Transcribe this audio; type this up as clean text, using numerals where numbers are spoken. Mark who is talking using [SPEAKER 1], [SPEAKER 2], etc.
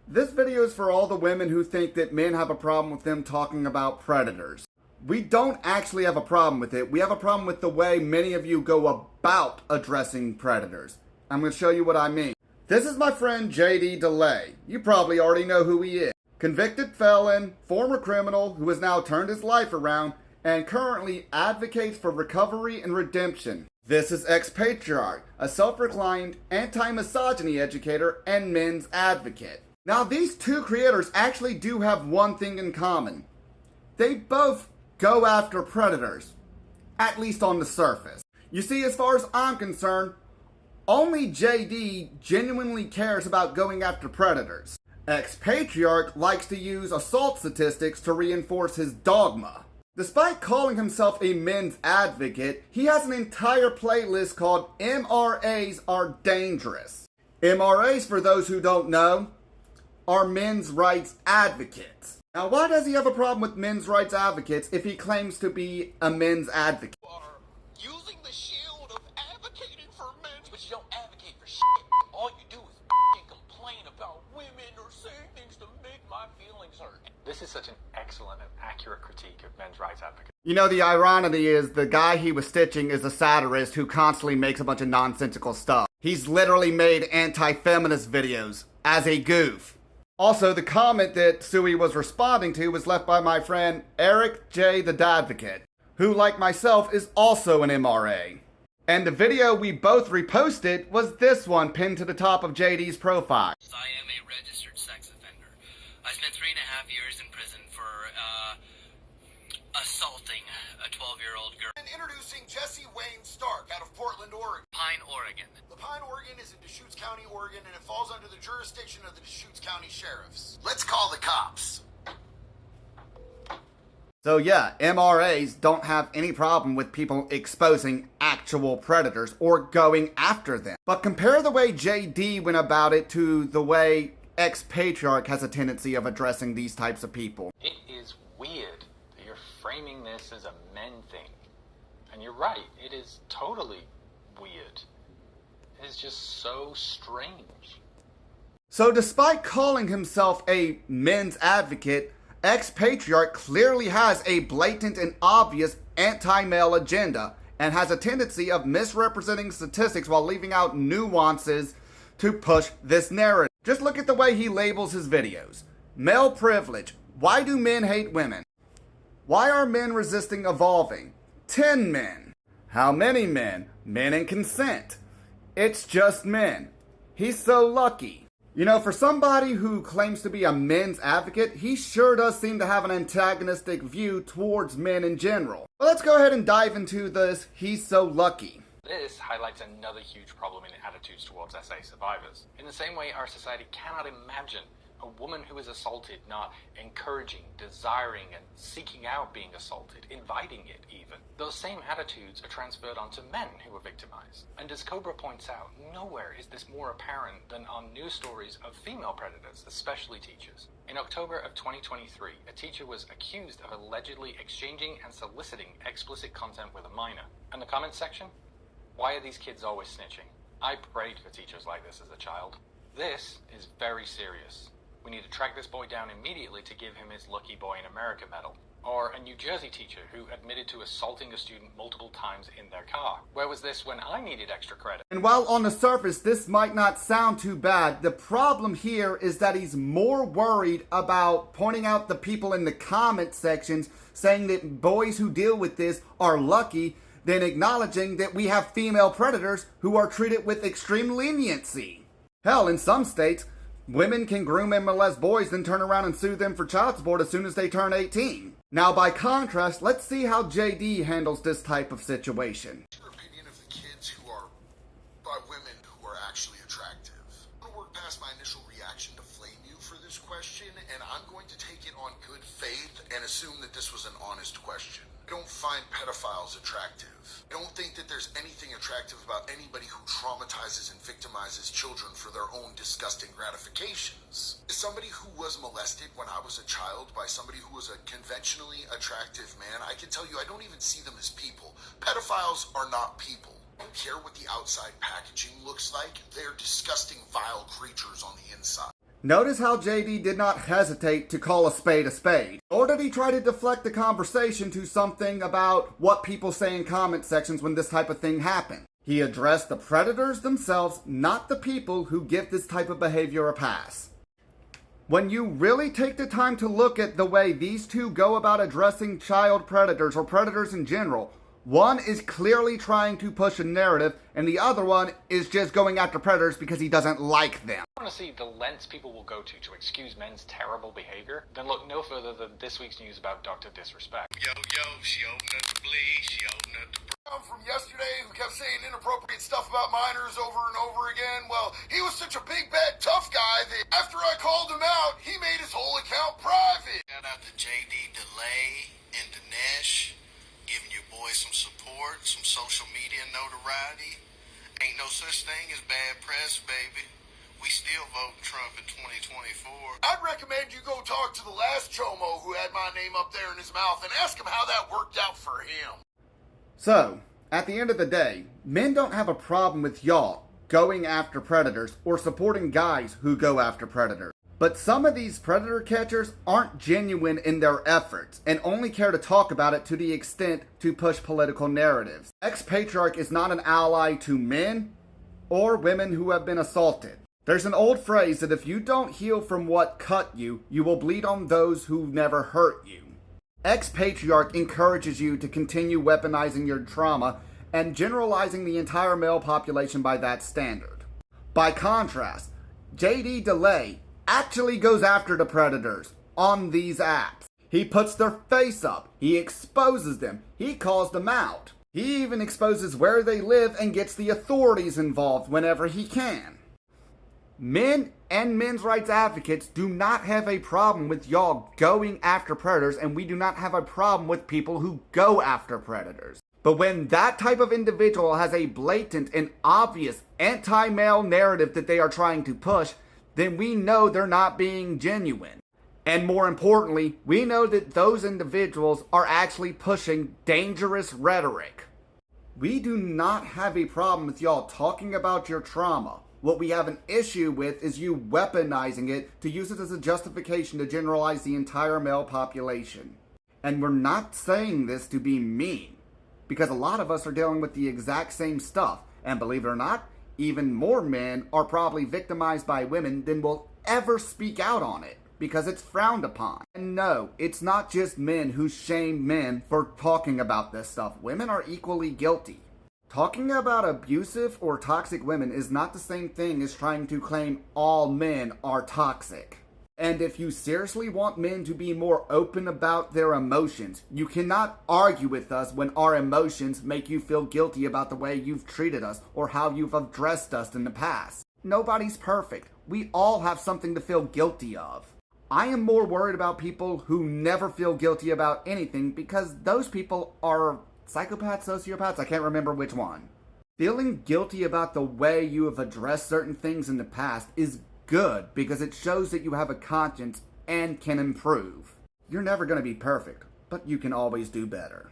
[SPEAKER 1] This video is for all the women who think that men have a problem with them talking about predators. We don't actually have a problem with it. We have a problem with the way many of you go about addressing predators. I'm going to show you what I mean. This is my friend JD DeLay. You probably already know who he is. Convicted felon, former criminal who has now turned his life around and currently advocates for recovery and redemption. This is Ex-Patriarch, a self-proclaimed anti-misogyny educator and men's advocate. Now, these two creators actually do have one thing in common. They both go after predators, at least on the surface. You see, as far as I'm concerned, only JD genuinely cares about going after predators. Ex-Patriarch likes to use assault statistics to reinforce his dogma. Despite calling himself a men's advocate, he has an entire playlist called MRAs Are Dangerous. MRAs, for those who don't know, are men's rights advocates. Now, why does he have a problem with men's rights advocates if he claims to be a men's advocate?
[SPEAKER 2] Are using the shield of advocating for men, but you don't advocate for shit. All you do is complain about women or say things to make my feelings hurt.
[SPEAKER 3] This is such an excellent and accurate critique of men's rights advocates.
[SPEAKER 1] You know, the irony is the guy he was stitching is a satirist who constantly makes a bunch of nonsensical stuff. He's literally made anti-feminist videos as a goof. Also, the comment that Sui was responding to was left by my friend Eric J. the Dadvocate, who, like myself, is also an MRA. And the video we both reposted was this one pinned to the top of JD's profile.
[SPEAKER 4] I am a registered sex offender. I spent 3.5 years in prison for assaulting a 12-year-old girl.
[SPEAKER 2] And introducing Jesse Wayne Stark out of Portland, Oregon.
[SPEAKER 4] Pine, Oregon.
[SPEAKER 2] The Pine, Oregon is in Deschutes County, Oregon, and it falls under the jurisdiction of the Deschutes County Sheriffs. Let's call the cops.
[SPEAKER 1] So yeah, MRAs don't have any problem with people exposing actual predators or going after them. But compare the way JD went about it to the way Ex-Patriarch has a tendency of addressing these types of people.
[SPEAKER 3] It is weird that you're framing this as a men thing. And you're right, it is totally weird. It is just so strange.
[SPEAKER 1] So despite calling himself a men's advocate, Ex-Patriarch clearly has a blatant and obvious anti-male agenda and has a tendency of misrepresenting statistics while leaving out nuances to push this narrative. Just look at the way he labels his videos. Male privilege. Why do men hate women? Why are men resisting evolving? 10 men. How many men? Men in consent. It's just men. He's so lucky. You know, for somebody who claims to be a men's advocate, he sure does seem to have an antagonistic view towards men in general. But let's go ahead and dive into this he's so lucky.
[SPEAKER 3] This highlights another huge problem in attitudes towards SA survivors. In the same way, our society cannot imagine a woman who is assaulted not encouraging, desiring, and seeking out being assaulted, inviting it even. Those same attitudes are transferred onto men who are victimized. And as Cobra points out, nowhere is this more apparent than on news stories of female predators, especially teachers. In October of 2023, a teacher was accused of allegedly exchanging and soliciting explicit content with a minor. And the comments section? Why are these kids always snitching? I prayed for teachers like this as a child. This is very serious. We need to track this boy down immediately to give him his Lucky Boy in America medal. Or a New Jersey teacher who admitted to assaulting a student multiple times in their car. Where was this when I needed extra credit?
[SPEAKER 1] And while on the surface this might not sound too bad, the problem here is that he's more worried about pointing out the people in the comment sections saying that boys who deal with this are lucky than acknowledging that we have female predators who are treated with extreme leniency. Hell, in some states, women can groom and molest boys, then turn around and sue them for child support as soon as they turn 18. Now, by contrast, let's see how JD handles this type of situation.
[SPEAKER 2] Your opinion of the kids who are by women who are actually attractive. I'm going to work past my initial reaction to flame you for this question, and I'm going to take it on good faith and assume that this was an honest question. I don't find pedophiles attractive. I don't think that there's anything attractive about anybody who traumatizes and victimizes children for their own disgusting gratifications. As somebody who was molested when I was a child by somebody who was a conventionally attractive man, I can tell you I don't even see them as people. Pedophiles are not people. I don't care what the outside packaging looks like. They're disgusting, vile creatures on the inside.
[SPEAKER 1] Notice how JD did not hesitate to call a spade, nor did he try to deflect the conversation to something about what people say in comment sections when this type of thing happens. He addressed the predators themselves, not the people who give this type of behavior a pass. When you really take the time to look at the way these two go about addressing child predators or predators in general, one is clearly trying to push a narrative, and the other one is just going after predators because he doesn't like them.
[SPEAKER 3] I want to see the lengths people will go to excuse men's terrible behavior, then look no further than this week's news about Dr. Disrespect.
[SPEAKER 2] Yo, she opened up the bleed, she opened up the... From yesterday who kept saying inappropriate stuff about minors over and over again. Well, he was such a big, bad, tough guy that after I called him out, he made his whole account private. Shout out to JD DeLay and Dinesh, giving your boys some support, some social media notoriety. Ain't no such thing as bad press, baby. We still vote Trump in 2024. I'd recommend you go talk to the last chomo who had my name up there in his mouth and ask him how that worked out for him.
[SPEAKER 1] So, at the end of the day, men don't have a problem with y'all going after predators or supporting guys who go after predators. But some of these predator catchers aren't genuine in their efforts and only care to talk about it to the extent to push political narratives. Ex-Patriarch is not an ally to men or women who have been assaulted. There's an old phrase that if you don't heal from what cut you, you will bleed on those who never hurt you. Ex-Patriarch encourages you to continue weaponizing your trauma and generalizing the entire male population by that standard. By contrast, JD DeLay actually goes after the predators on these apps. He puts their face up, he exposes them, he calls them out. He even exposes where they live and gets the authorities involved whenever he can. Men and men's rights advocates do not have a problem with y'all going after predators, and we do not have a problem with people who go after predators. But when that type of individual has a blatant and obvious anti-male narrative that they are trying to push, then we know they're not being genuine. And more importantly, we know that those individuals are actually pushing dangerous rhetoric. We do not have a problem with y'all talking about your trauma. What we have an issue with is you weaponizing it to use it as a justification to generalize the entire male population. And we're not saying this to be mean, because a lot of us are dealing with the exact same stuff. And believe it or not, even more men are probably victimized by women than will ever speak out on it, because it's frowned upon. And no, it's not just men who shame men for talking about this stuff. Women are equally guilty. Talking about abusive or toxic women is not the same thing as trying to claim all men are toxic. And if you seriously want men to be more open about their emotions, you cannot argue with us when our emotions make you feel guilty about the way you've treated us or how you've addressed us in the past. Nobody's perfect. We all have something to feel guilty of. I am more worried about people who never feel guilty about anything, because those people are psychopaths, sociopaths, I can't remember which one. Feeling guilty about the way you have addressed certain things in the past is good, because it shows that you have a conscience and can improve. You're never going to be perfect, but you can always do better.